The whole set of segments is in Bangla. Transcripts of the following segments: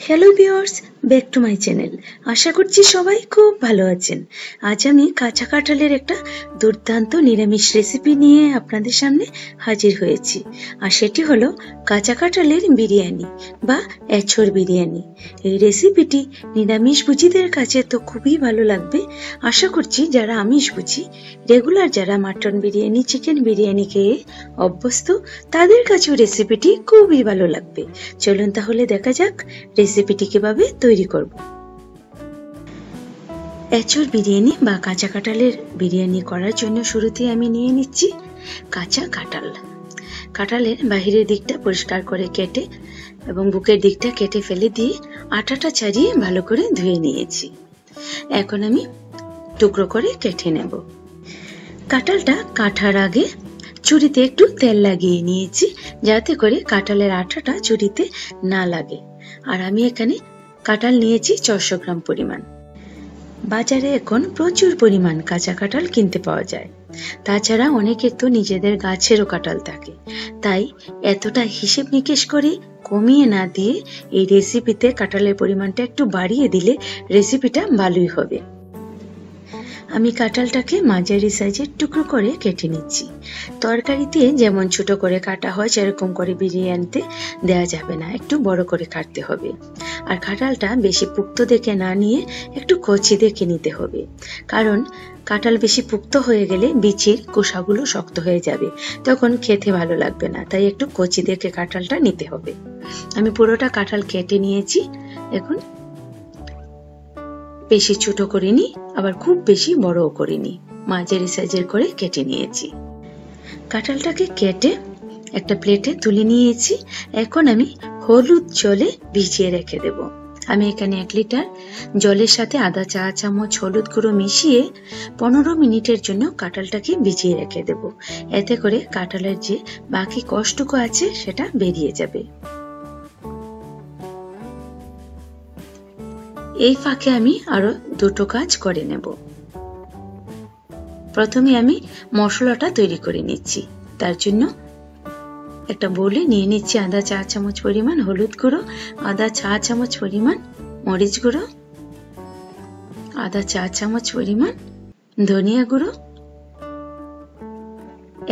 Hello viewers, back to my channel. আশা করছি সবাই খুব ভালো আছেন। আজ আমি কাঁচা কাঁঠালের একটা দুর্দান্ত নিরামিষ রেসিপি নিয়ে আপনাদের সামনে হাজির হয়েছি। আর সেটি হলো কাঁচা কাঁঠালের বিরিয়ানি বা এঁচোড় বিরিয়ানি। এই রেসিপিটি নিরামিষ ভুজিদের কাছে তো খুবই ভালো লাগবে। আশা করছি যারা আমিষ ভুজি, রেগুলার যারা মাটন বিরিয়ানি, চিকেন বিরিয়ানি খেয়ে অভ্যস্ত, তাদের কাছেও রেসিপিটি খুবই ভালো লাগবে। চলুন তাহলে দেখা যাক রেসিপিটি কিভাবে তৈরি করব। এঁচোড় বিরিয়ানি বা কাঁচা কাঁঠালের বিরিয়ানি করার জন্য শুরুতে আমি নিয়ে নিচ্ছি কাঁচা কাঁঠাল। কাঁঠালের বাহিরের দিকটা পরিষ্কার করে কেটে এবং বুকের দিকটা কেটে ফেলে দিয়ে আটাটা ছাড়িয়ে ভালো করে ধুয়ে নিয়েছি। এখন আমি টুকরো করে কেটে নেব। কাঁঠালটা কাটার আগে ছুরিতে একটু তেল লাগিয়ে নিয়েছি, যাতে করে কাঁঠালের আটাটা ছুরিতে না লাগে। আর আমি এখানে কাঁঠাল নিয়েছি 400 গ্রাম পরিমাণ। বাজারে এখন প্রচুর পরিমাণ কাঁচা কাঁঠাল কিনতে পাওয়া যায়। তাছাড়া অনেকের তো নিজেদের গাছেরও কাঁঠাল থাকে, তাই এতটা হিসেব নিকেশ করে কমিয়ে না দিয়ে এই রেসিপিতে কাঁঠালের পরিমাণটা একটু বাড়িয়ে দিলে রেসিপিটা ভালোই হবে। আমি কাঁঠালটাকে মাঝারি সাইজের টুকরো করে কেটে নিচ্ছি। তরকারিতে যেমন ছোট করে কাটা হয় সেরকম করে বিরিয়ানিতে দেওয়া যাবে না, একটু বড় করে কাটতে হবে। আর কাঁঠালটা বেশি পুক্ত দেখে না নিয়ে একটু কচি দেখে নিতে হবে, কারণ কাঁঠাল বেশি পুক্ত হয়ে গেলে বিচির কোষাগুলো শক্ত হয়ে যাবে, তখন খেতে ভালো লাগবে না। তাই একটু কচি দেখে কাঁঠালটা নিতে হবে। আমি পুরোটা কাঁঠাল কেটে নিয়েছি। এখন বেশি ছোট করিনি, আবার খুব বেশি বড়ও করিনি, মাঝারি সাইজের করে কেটে নিয়েছি। কাঁঠালটাকে কেটে একটা প্লেটে তুলে নিয়েছি। এখন আমি হলুদ জলে ভিজিয়ে রেখে দেব। আমি এখানে 1 লিটার জলের সাথে আধা চা চামচ হলুদ গুঁড়ো মিশিয়ে 15 মিনিটের জন্য কাঁঠালটাকে ভিজিয়ে রেখে দেব। এতে করে কাঁঠালের যে বাকি কষ্টটুকু আছে সেটা বেরিয়ে যাবে। এই ফাঁকে আমি আরো দুটো কাজ করে নেব। প্রথমে আমি মশলাটা তৈরি করে নিচ্ছি। তার জন্য একটা বোলে নিয়ে নিচ্ছি আধা চা চামচ পরিমাণ হলুদ গুঁড়ো, আধা চা চামচ পরিমাণ মরিচ গুঁড়ো, আধা চা চামচ পরিমাণ ধনিয়া গুঁড়ো,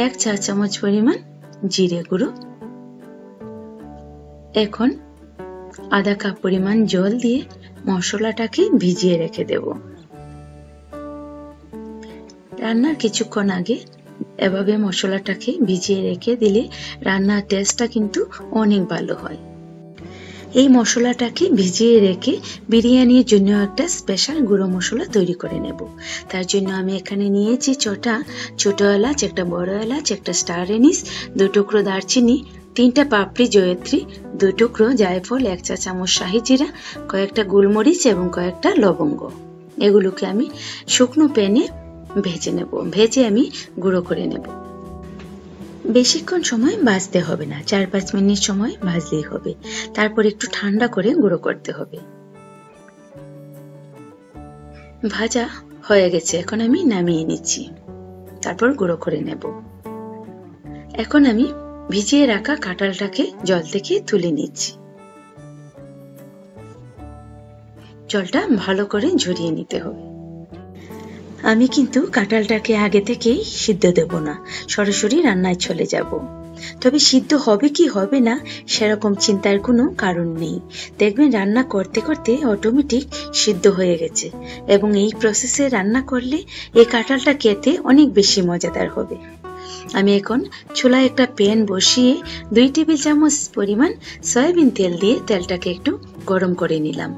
1 চা চামচ পরিমাণ জিরে গুঁড়ো। এখন আধা কাপ পরিমাণ জল দিয়ে মশলাটাকে ভিজিয়ে রেখে দেব। রান্নার কিছুক্ষণ আগে এভাবে মশলাটাকে ভিজিয়ে রেখে দিলে রান্নার টেস্টটা কিন্তু অনেক ভালো হয়। এই মশলাটাকে ভিজিয়ে রেখে বিরিয়ানির জন্য একটা স্পেশাল গুঁড়ো মশলা তৈরি করে নেব। তার জন্য আমি এখানে নিয়েছি 6টা ছোট এলাচ, একটা বড় এলাচ, একটা স্টার এনিস, 2 টুকরো দারচিনি, 3টা পাপড়ি জয়ত্রী, 2 টুকরো জায়ফল, 1 চা চামচ শাহি জিরা, কয়েকটা গোলমরিচ এবং কয়েকটা লবঙ্গ। এগুলোকে আমি শুকনো প্যানে ভেজে নেব। ভেজে আমি গুঁড়ো করে নেব। বেশিক্ষণ সময় ভাজতে হবে না, 4-5 মিনিট সময় ভাজলেই হবে। তারপর একটু ঠান্ডা করে গুঁড়ো করতে হবে। ভাজা হয়ে গেছে, এখন আমি নামিয়ে নিচ্ছি। তারপর গুঁড়ো করে নেব। এখন আমি ভিজিয়ে রাখা কাঁঠালটাকে জল থেকে তুলে নিচ্ছি। জলটা ভালো করে ঝরিয়ে নিতে হবে। আমি কিন্তু কাঁঠালটাকে আগে থেকেই সিদ্ধ দেব না, সরাসরি রান্নায় চলে যাব। তবে সিদ্ধ হবে কি হবে না সেরকম চিন্তার কোনো কারণ নেই। দেখবেন রান্না করতে করতে অটোমেটিক সিদ্ধ হয়ে গেছে, এবং এই প্রসেসে রান্না করলে এই কাঁঠালটা খেতে অনেক বেশি মজাদার হবে। আমি এখন চুলায় একটা প্যান বসিয়ে 2 টেবিল চামচ পরিমাণ সয়াবিন তেল দিয়ে তেলটাকে একটু গরম করে নিলাম।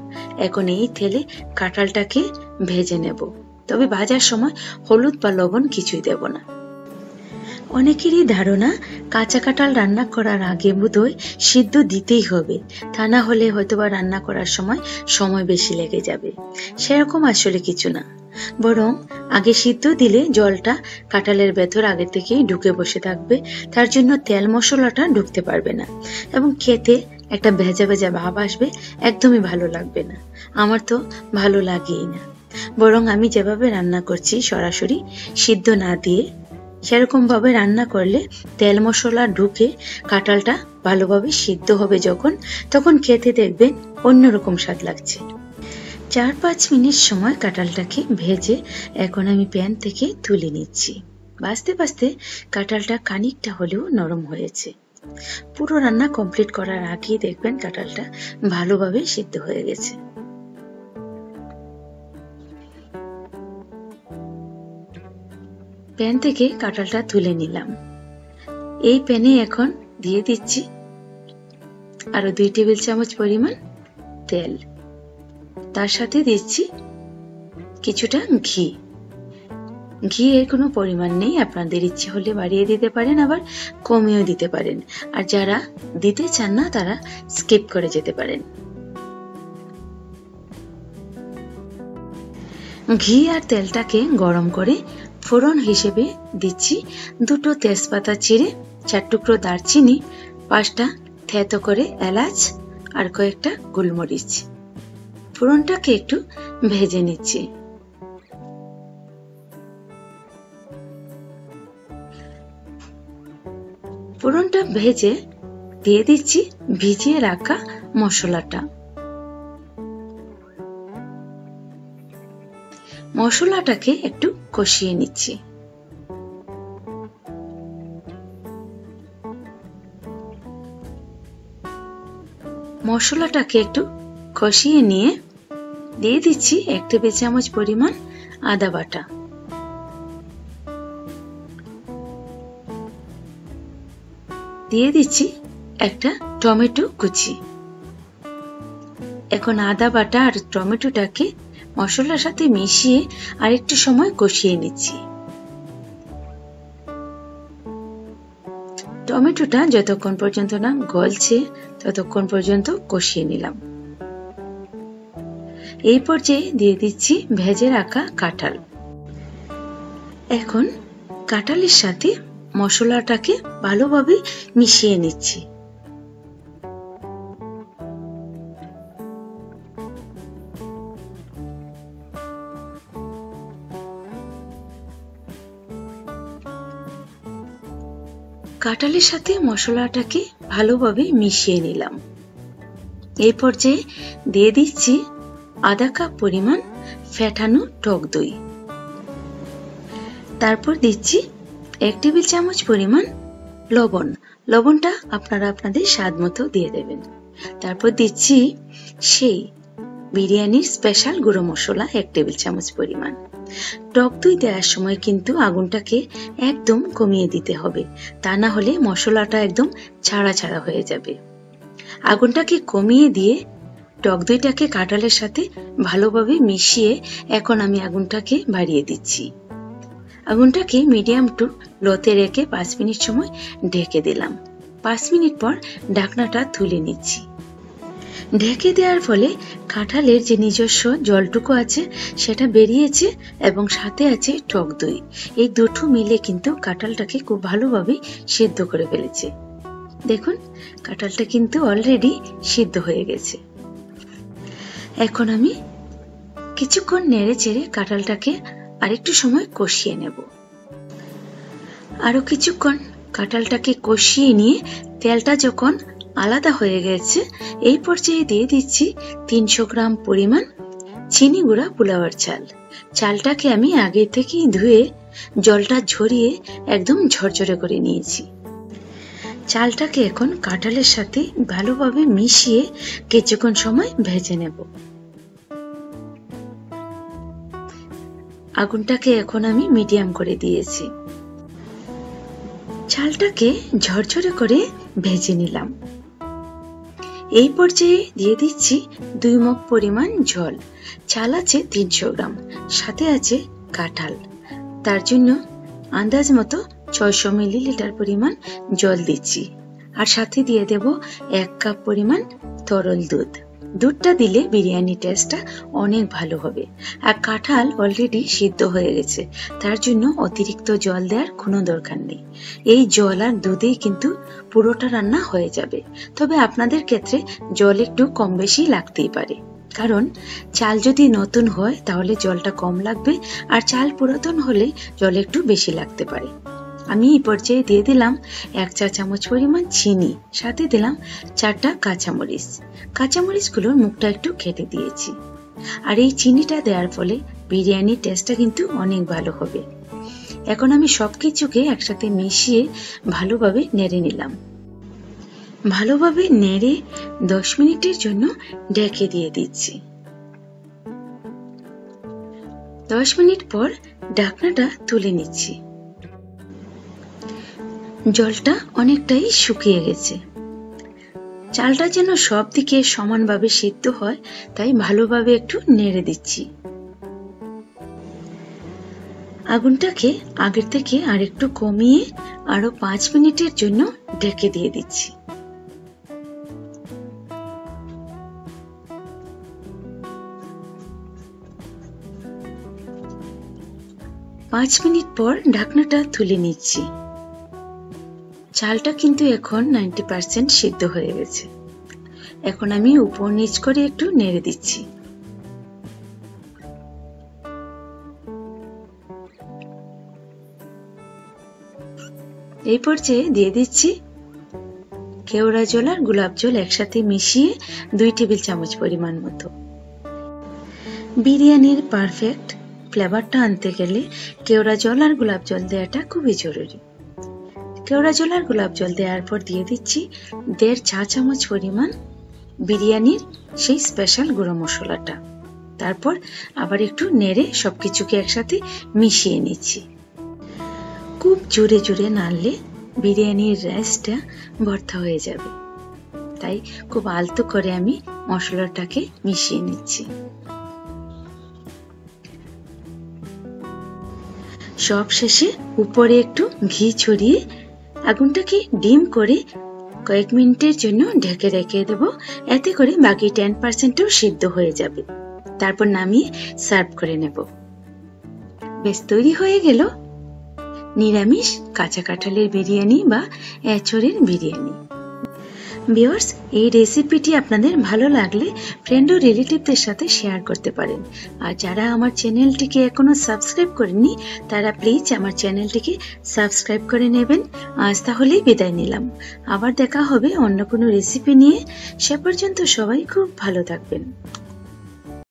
এখন এই তেলে কাঁঠালটাকে ভেজে নেব। তবে ভাজার সময় হলুদ বা লবণ কিছুই দেব না। অনেকেরই ধারণা কাঁচা কাঁঠাল রান্না করার আগে বোধহয় সিদ্ধ দিতেই হবে, তা না হলে হয়তোবা রান্না করার সময় বেশি লেগে যাবে। সেরকম আসলে কিছু না, বরং আগে সিদ্ধ দিলে জলটা কাঁঠালের ভেতর আগে থেকেই ঢুকে বসে থাকবে। তার জন্য তেল মশলাটা ঢুকতে পারবে না এবং খেতে একটা ভেজা ভেজা ভাব আসবে, একদমই ভালো লাগবে না। আমার তো ভালো লাগেই না। বরং আমি যেভাবে রান্না করছি সরাসরি সিদ্ধ না দিয়ে, সেরকম ভাবে রান্না করলে তেল মশলা ঢুকে কাঁঠালটা ভালোভাবে সিদ্ধ হবে যখন, তখন খেতে দেখবেন অন্যরকম স্বাদ লাগছে। 4-5 মিনিট সময় কাঁঠালটাকে ভেজে এখন আমি প্যান থেকে তুলে নিচ্ছি। ভাজতে ভাজতে কাঁঠালটা খানিকটা হলেও নরম হয়েছে। পুরো রান্না কমপ্লিট করার আগেই দেখবেন কাঁঠালটা ভালোভাবে সিদ্ধ হয়ে গেছে। প্যান থেকে কাঁঠালটা তুলে নিলাম। এই প্যানে এখন দিয়ে দিচ্ছি আরো 2 টেবিল চামচ পরিমাণ তেল, তার সাথে দিচ্ছি কিছুটা ঘি। ঘি এর কোনো পরিমাণ নেই, আপনাদের ইচ্ছে হলে বাড়িয়ে দিতে পারেন, আবার কমিয়েও দিতে পারেন, আর যারা দিতে চান না তারা স্কিপ করে যেতে পারেন। ঘি আর তেলটাকে গরম করে ফোড়ন হিসেবে দিচ্ছি 2টো তেজপাতা চিড়ে, 4 টুকরো দারচিনি, 5টা থেতো করে এলাচ আর কয়েকটা গোলমরিচ। ফোড়নটাকে একটু ভেজে নিচ্ছি। ফোড়নটা ভেজে দিয়ে দিচ্ছি ভিজিয়ে রাখা মশলাটা। মশলাটাকে একটু কষিয়ে নিচ্ছি। মশলাটাকে একটু কষিয়ে নিয়ে দিয়ে দিচ্ছি 1 টেবিল চামচ পরিমাণ আদা বাটা। দিয়ে দিচ্ছি একটা টমেটো কুচি। এখন আদা বাটা আর টমেটোটাকে মশলার সাথে মিশিয়ে আরেকটু সময় কষিয়ে নিচ্ছি। টমেটোটা যতক্ষণ পর্যন্ত না গলছে ততক্ষণ পর্যন্ত কষিয়ে নিলাম। এই পর্যায়ে দিয়ে দিচ্ছি ভেজে রাখা কাঁঠাল। এখন কাঁঠালের সাথে মশলাটাকে ভালোভাবে মিশিয়ে নিচ্ছি। কাঁঠালের সাথে মশলাটাকে ভালোভাবে মিশিয়ে নিলাম। এই পর্যায়ে দিয়ে দিচ্ছি আধা কাপ পরিমাণ ফেটানো টক দই। তারপর দিচ্ছি 1 টেবিল চামচ পরিমাণ লবণ। লবণটা আপনারা আপনাদের স্বাদ মতো দিয়ে দেবেন। তারপর দিচ্ছি সেই বিরিয়ানির স্পেশাল গুঁড়ো মশলা 1 টেবিল চামচ পরিমাণ। টক দই দেওয়ার সময় কিন্তু আগুনটাকে একদম কমিয়ে দিতে হবে, তা না হলে মশলাটা একদম ছাড়া ছাড়া হয়ে যাবে। আগুনটাকে কমিয়ে দিয়ে টক দইটাকে কাঁঠালের সাথে ভালোভাবে মিশিয়ে এখন আমি আগুনটাকে বাড়িয়ে দিচ্ছি। আগুনটাকে মিডিয়াম টু লোতে রেখে 5 মিনিট সময় ঢেকে দিলাম। 5 মিনিট পর ঢাকনাটা তুলে নিচ্ছি। ঢেকে দেওয়ার ফলে কাঁঠালের যে নিজস্ব জলটুকু আছে সেটা বেরিয়েছে এবং সাথে আছে টক দই। এই দুটো মিলে কিন্তু কাঁঠালটাকে খুব ভালোভাবে সিদ্ধ করে ফেলেছে। দেখুন কাঁঠালটা কিন্তু অলরেডি সিদ্ধ হয়ে গেছে। এখন আমি কিছুক্ষণ নেড়ে চেড়ে কাঁঠালটাকে আরেকটু সময় কষিয়ে নেব। আরো কিছুক্ষণ কাঁঠালটাকে কষিয়ে নিয়ে তেলটা যখন আলাদা হয়ে গেছে এই পর্যায়ে দিয়ে দিচ্ছি 300 গ্রাম পরিমাণ চিনি গুঁড়া পোলাওয়ার চাল। চালটাকে আমি আগে থেকেই ধুয়ে জলটা ঝরিয়ে একদম ঝরঝরে করে নিয়েছি। চালটাকে এখন কাঁঠালের সাথে ভালোভাবে মিশিয়ে কিছুক্ষণ সময় ভেজে নেব। আগুনটাকে এখন আমি মিডিয়াম করে দিয়েছি। চালটাকে ঝরঝরে করে ভেজে নিলাম। এই পর্যায়ে দিয়ে দিচ্ছি 2 মগ পরিমাণ জল। চাল আছে 300 গ্রাম, সাথে আছে কাঁঠাল, তার জন্য আন্দাজ মতো 600 মিলিলিটার পরিমাণ জল দিচ্ছি। আর সাথে দিয়ে দেব 1 কাপ পরিমাণ তরল দুধ। দুধটা দিলে বিরিয়ানি টেস্টটা অনেক ভালো হবে। আর কাঁঠাল অলরেডি সিদ্ধ হয়ে গেছে, তার জন্য অতিরিক্ত জল দেওয়ার কোনো দরকার নেই। এই জল আর দুধেই কিন্তু পুরোটা রান্না হয়ে যাবে। তবে আপনাদের ক্ষেত্রে জল একটু কম বেশি লাগতেই পারে, কারণ চাল যদি নতুন হয় তাহলে জলটা কম লাগবে, আর চাল পুরাতন হলে জল একটু বেশি লাগতে পারে। আমি এই পর্যায়ে দিয়ে দিলাম 1 চা চামচ পরিমাণ চিনি, সাথে দিলাম 4টা কাঁচামরিচ। কাঁচামরিচগুলোর মুখটা একটু কেটে দিয়েছি। আর এই চিনিটা দেওয়ার ফলে বিরিয়ানির টেস্টটা কিন্তু অনেক ভালো হবে। এখন আমি সবকিছুকে একসাথে মিশিয়ে ভালোভাবে নেড়ে নিলাম। ভালোভাবে নেড়ে 10 মিনিটের জন্য ঢেকে দিয়ে দিচ্ছি। 10 মিনিট পর ঢাকনাটা তুলে নিচ্ছি। জলটা অনেকটাই শুকিয়ে গেছে। চালটা যেন সব দিকে সমানভাবে সিদ্ধ হয়, তাই ভালোভাবে একটু নেড়ে দিচ্ছি। আগুনটাকে আগের থেকে আরেকটু কমিয়ে আরো 5 মিনিটের জন্য ঢেকে দিয়ে দিচ্ছি। পাঁচ মিনিট পর ঢাকনাটা তুলে নিচ্ছি। চালটা কিন্তু এখন 90% সিদ্ধ হয়ে গেছে। এখন আমি উপর নিচ করে একটু নেড়ে দিচ্ছি। এই পর্যায়ে দিয়ে দিচ্ছি কেওড়া জল আর গোলাপ জল একসাথে মিশিয়ে 2 টেবিল চামচ পরিমাণ মতো। বিরিয়ানির পারফেক্ট ফ্লেভারটা আনতে গেলে কেওড়া জল আর গোলাপ জল দেওয়াটা খুবই জরুরি। কেওড়া জল আর গোলাপ জল দেওয়ার পর দিয়ে দিচ্ছি 1.5 চা চামচ পরিমাণ বিরিয়ানির সেই স্পেশাল গুঁড়ো মশলাটা। তারপর আবার একটু নেড়ে সবকিছুকে একসাথে মিশিয়ে নিচ্ছি। খুব জোরে জোরে নাড়লে বিরিয়ানির রাইসটা ভর্তা হয়ে যাবে, তাই খুব আলতো করে আমি মশলাটাকে মিশিয়ে নিচ্ছি। সব শেষে উপরে একটু ঘি ছড়িয়ে আগুনটাকে ডিম করে কয়েক মিনিটের জন্য ঢেকে রেখে দেব। এতে করে বাকি 10%ও সিদ্ধ হয়ে যাবে। তারপর নামিয়ে সার্ভ করে নেব। বেশ, তৈরি হয়ে গেল নিরামিষ কাঁচা কাঁঠালের বিরিয়ানি বা এঁচোড়ের বিরিয়ানি। ভিউয়ার্স, এই রেসিপিটি আপনাদের ভালো লাগলে ফ্রেন্ড ও রিলেটিভদের সাথে শেয়ার করতে পারেন। আর যারা আমার চ্যানেলটিকে এখনো সাবস্ক্রাইব করেননি তারা প্লিজ আমার চ্যানেলটিকে সাবস্ক্রাইব করে নেবেন। আজ তাহলেই বিদায় নিলাম। আবার দেখা হবে অন্য কোনো রেসিপি নিয়ে। সে পর্যন্ত সবাই খুব ভালো থাকবেন।